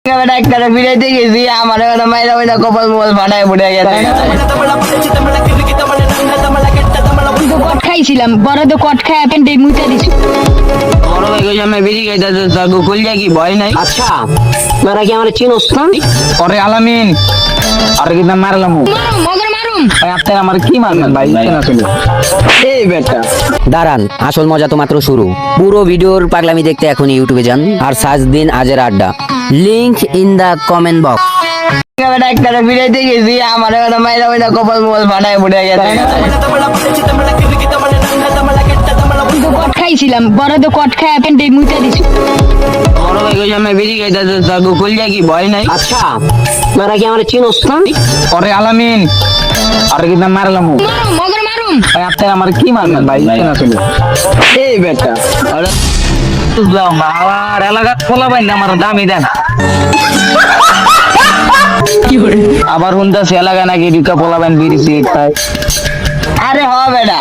একটা বিরাইতে গেছি আমার মাইরা ওইটা কপাল মোবাইল ফাটায় ফুটে গেছে। কট খাইছিলাম বড় তো কট খাই প্যান্টে মুইটা দিছি। বড় ভাই কইছে আমি বিড়ি খাইতাছি তা গোকুল যা কি ভয় নাই? আচ্ছা তোরা কি আমার চিনোস না? পরে আলামিন আর কি নাম মারলাম মগর মারুম ভাই আপনি আমার কি মারলেন ভাই কেন শুনি এই বেটা দাঁড়ান, আসল মজা তো মাত্র শুরু। পুরো ভিডিওর পাগলামি দেখতে এখন ইউটিউবে যান আর সার্চ দিন আজের আড্ডা, link in the comment box. একটা বিরাইতে গেছি আমার মাইরা ওইটা কপাল মোবাইল ফাটায় ফুটে গেছে। কট খাইছিলাম বড় তো কট খাই প্যান্টে মুইটা দিছি। বড় ভাই কইছে আমি বিড়ি খাইতাছি তা গোকুল যা কি ভয় নাই? আচ্ছা তোরা কি আমার চিনোস না? পরে আলামিন আর কি নাম মারলাম মগর মারুম ভাই আপনি আমার কি মারলেন ভাই কেন শুনি এই বেটা বুঝলাম না আমার এলাকার খোলা ভাই না আমার দামি দেন আবার শুনতেছি এলাকা নাকি রিকা পোলা বাইন বিড়ি সিগারেট খায়। আরে হ বেটা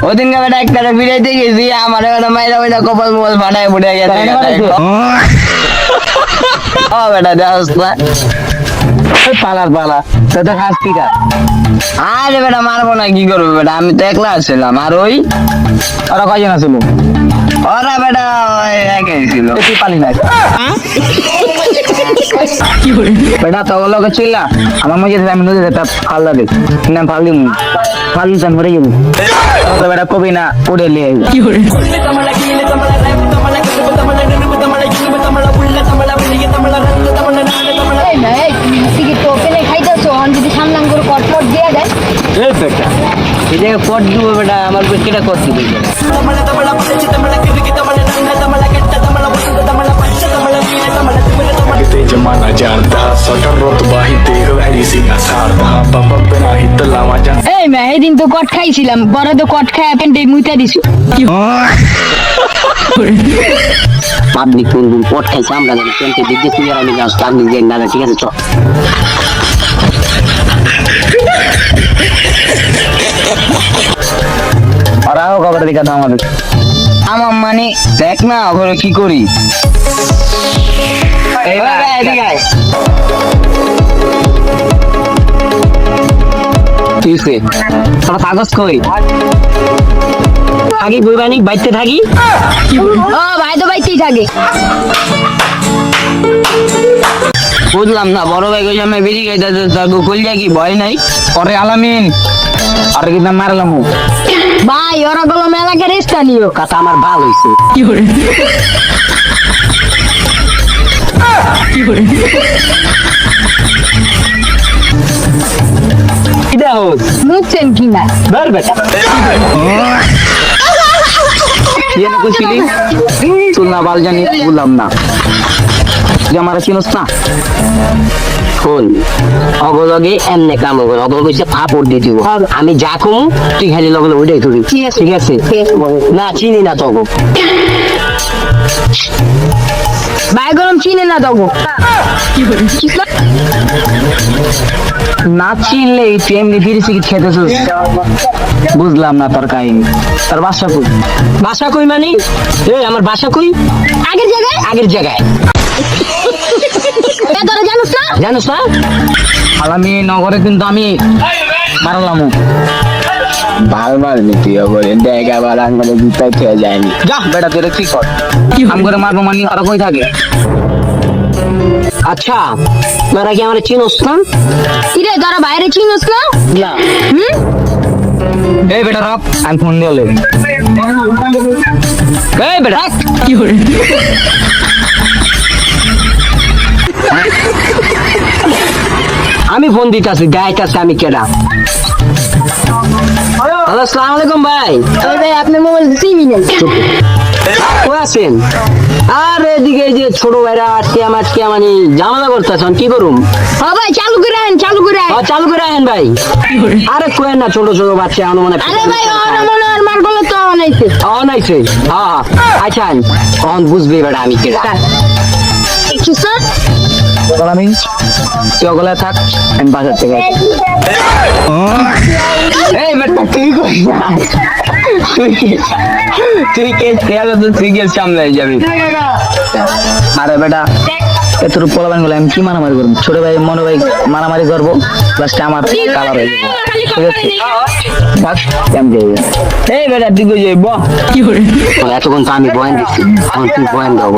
ওদিনকে বেটা একটা বিড়াইতে গেছি আমার মাইরা ওইটা কপাল মোবাইল ফাটায় ফুটে গেছে। ও বেটা দেখ পালার পালা তো তো খাস পিকা। আরে বেটা মারবো না কি করবো বেটা আমি তো একলা আসছিলাম আর ওরা কয়জন আছিল? ওরা বেটা একাই ছিল তুই পালি না বেটা তো লোকে ছিল আমার মধ্যে আমি নদীতে একটা ফাল্লা দেখ না ফালি ফালি চান মরে যাবো তো বেটা কবি না উড়ে লিয়ে সামলাম করে কট কট দিয়ে দেয়। এই জায়গায় কট দিব বেটা আমার কেটা কট দিব ਕਿਤੇ ਜਮਾਨਾ ਜਾਣਦਾ ਸਾਡਾ ਰੁਤਬਾ ਹੀ ਦੇਖ ਵੈਰੀ ਸੀਗਾ ਸਾਰਦਾ ਬੰਬ ਬਿਨਾ ਹੀ ਤਲਾਵਾ ਜਾਂ এই মে এদিন তো কট খাইছিলাম বড় তো কট খাই প্যান্টে মুইটা দিছি। পাবলিক কোন পট খাইছে আমরা জানি পেন্টে দিতে তুই আর আমি গাছ পাবলিক যাই না, ঠিক আছে চল। ওরাও খবর দেখা দাও আমাদের আমার মানে দেখ না ওগুলো কি করি তোরা কাগজ কই থাকি বৈবাহিক বাইতে থাকি। ও ভাই তো বাইতেই থাকে। বুঝলাম না বড় ভাই কইছে আমি বিড়ি খাইতাছি তা গোকুল যা কি ভয় নাই? পরে আলামিন আর কি নাম মারলাম ভাই ওরা গুলো মেলাকে স্থানীয় কথা আমার ভালো হয়েছে। মুখছেন কিনা তুলনা বাল জানি বললাম না যে আমার চিনস না শোন অগলগে এমনি কাম হবে, অগল কইছে ফাপড় দিয়ে দিব, আমি যা কম তুই খালি লগে লগে ওইটাই করি, ঠিক আছে? না চিনি না তখন ভাই গরম চিনে না দেবো না চিনলে তুই এমনি বিড়ি সিগারেট খেতেছিস বুঝলাম না তোর কাহিনী। তোর বাসা কই? বাসা কই মানে আমার বাসা কই? আগের জায়গায় আগের জায়গায়। তোরা জানিস না? জানিস না? আমি নগরে কিন্তু আমি মারলাম বারবার নীতি বলে দেখ আবার আঙ্গলে জুতাই খেয়ে যায়নি যা বেটা তোর কি কর আম করে মারবো মানি আর কই থাকে? আচ্ছা তোরা কি আমার চিনোস না? কিরে তোরা বাইরে চিনিস না? না এই বেটা রাখ আমি ফোন দিয়ে লে এই বেটা কি করে আমি ফোন দিতেছি গায়ের কাছে, আমি কেডা? হ্যালো আসসালামু আলাইকুম ভাই। ওই ভাই আপনার মোবাইল চিনি না কই আছেন? আর এদিকে এই যে ছোট ভাইরা আজকে মানে ঝামেলা করতেছেন, কি করুম? হ্যাঁ ভাই চালু করে আন চালু করে আন। চালু করে আহেন ভাই। আরে কোয়েন না, ছোট ছোট বাচ্চা মনে আরে ভাই মনে আর মার বলে তো অনাইছে অনাইছে। হ্যাঁ আচ্ছা কখন বুঝবি বেটা আমি কেডা? কি স্যার আমি তুই ওগুলা থাক আমি বাজার থেকে এই বেটা তুই কই তুই কে তুই গেল সামনে যাবি। আরে বেটা এতটুকু পোলাবান গুলো আমি কি মারামারি করবো? ছোট ভাই মনে ভাই মারামারি করবো, লাস্টে আমার কালার হয়ে যাবে। ঠিক আছে বাস, কেমন যাবে? এই বেটা দিকে যাই ব এতক্ষণ তো আমি বয়ান দিচ্ছি, এখন তুই বয়ান দাও,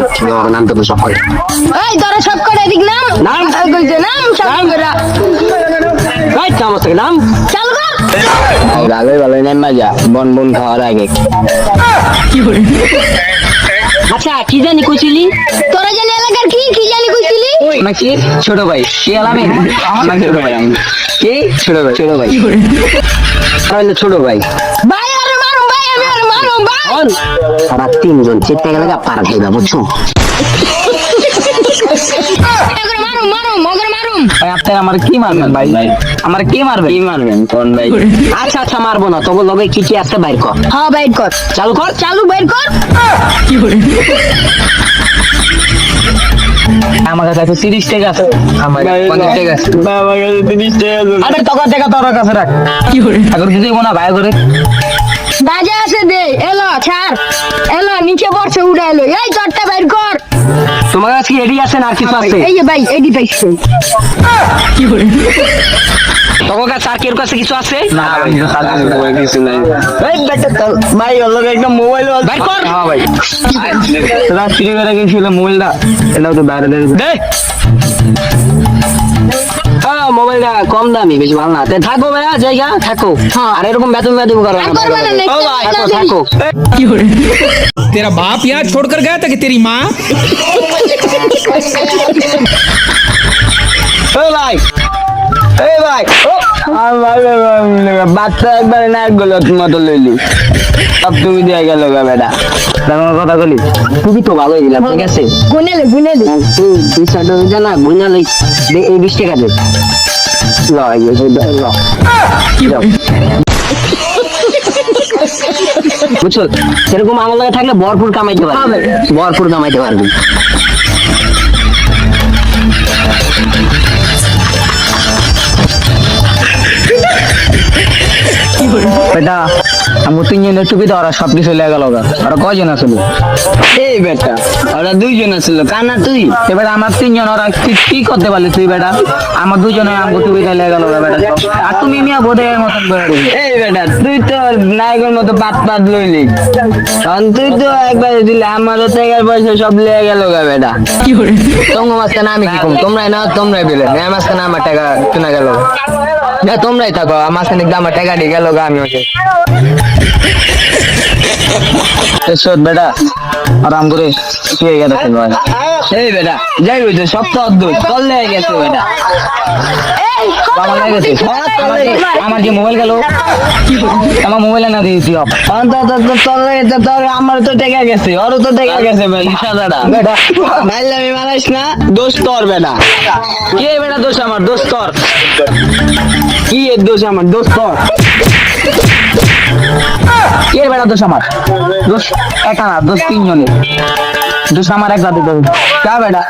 নাম তো সব হয়। এই তোরা সব করে এদিক নাম নাম। এই কইছে নাম সব করে নাম আছে নাম। চালু কর রাগে ভালো নেই মজা বন বন খাওয়ার আগে। আচ্ছা কি জানি কইছিলি? তোরা জানি এলাকার কি কি জানি কইছিলি নাকি ছোট ভাই কে আলামে আমার ছোট ভাই আমি কে ছোট ভাই ছোট ভাই ভাই আরে মারুম ভাই আমি আরে মারুম ভাই ওরা তিনজন চেষ্টা গেলে পারা খাইবা বুঝছো? মগর মারুম মারুম মগর মারুম ভাই আপনি আমার কি মারবেন ভাই? আমার কি মারবেন কোন ভাই? আচ্ছা আচ্ছা মারবো না, তবে লগে কি কি আছে বাইর কর। হ্যাঁ বাইর কর চালু কর। চালু বাইর কর আমার কাছে আছে 30 টাকা আছে, আমার 50 টাকা আছে, আমার কাছে 30 টাকা আছে। আরে টাকা তোর কাছে রাখ। কি করে এখন দিতে না ভাই করে বাজে আছে দে এলো ছাড় এলো নিচে পড়ছে উড়া এলো এই চটটা বাইর কর তোমার কাছে কি রেডি আছে না আর কিছু আছে? এই যে ভাই এডি পাইছে তোমার কাছে আর কেউ কাছে কিছু আছে? না ভাই কিছু নাই। এই বেটা তোর ভাই ওর লগে একটা মোবাইল বাইর কর। হ্যাঁ ভাই তোরা চুরি করে গেছিল মোবাইলটা, এটাও তো বাইরে দে। হ্যাঁ মোবাইলটা কম দামি, বেশি ভালো না। তে থাকো ভাইয়া, জায়গা থাকো। হ্যাঁ আর এরকম বেতন বেতন করো না। আর করবে না, ও ভাই, থাকো থাকো। तेरा बाप यहाँ छोड़कर गया था कि तेरी माँ? ও ভাই এই ভাই বাচ্চা একবারে না গেল মতো লইলি সব তুমি দিয়ে গেল গা বেটা তোমার কথা বলি তুমি তো ভালোই দিলাম, ঠিক আছে? গুনেলে গুনেলে তুই 20 টাকা জানা গুনা লই দে, এই 20 টাকা দে। ল এই যে ল। বুঝছো, সেরকম আমার লাগে থাকলে ভরপুর কামাইতে পারবি, ভরপুর কামাইতে পারবি। বেটা আমি তিনজনের টুপি তো ওরা সব কিছু লেগে গেল গা। ওরা কয়জন আসলো? এই বেটা ওরা দুইজন আসলো, কানা তুই এবার আমার তিনজন, ওরা কি করতে পারলি তুই বেটা? আমার দুজনে আমাকে টুপিটা লেগে গেল বেটা। আর তুমি মিয়া বোধের মতন করে দিলি। এই বেটা তুই তো নায়কের মতো পাত লইলি, কারণ তুই তো একবার দিলে আমারও টাকার পয়সা সব লেগে গেল গা বেটা। তোমার মাঝখানে আমি কি কম? তোমরাই না তোমরাই পেলে মাঝখানে আমার টাকা কেনা গেল না, তোমরাই থাকো মাঝখানে আমার টাকা দিয়ে গেল গা। আমি ওকে বেটা আরাম করে শুয়ে গেছে ভাই। এই বেটা যাই হইতো সব তো অদ্ভুত কল লেগে গেছে বেটা, এই বাবা লেগে গেছে। আমার যে মোবাইল গেল, আমার মোবাইল না দিয়েছি তোর আমার তো টেকা গেছে, ওরও তো টেকা গেছে ভাই। সাদাটা বেটা মাইলামি মারাইস না, দোষ তোর বেটা। কে বেটা দোষ? আমার দোষ তোর। কি এর দোষ? আমার দোষ তোর। কে বেটা দোষ? আমার দোষ একা না, দোষ তিনজনের। দোষ আমার এক রাতে দোষ কা বেটা।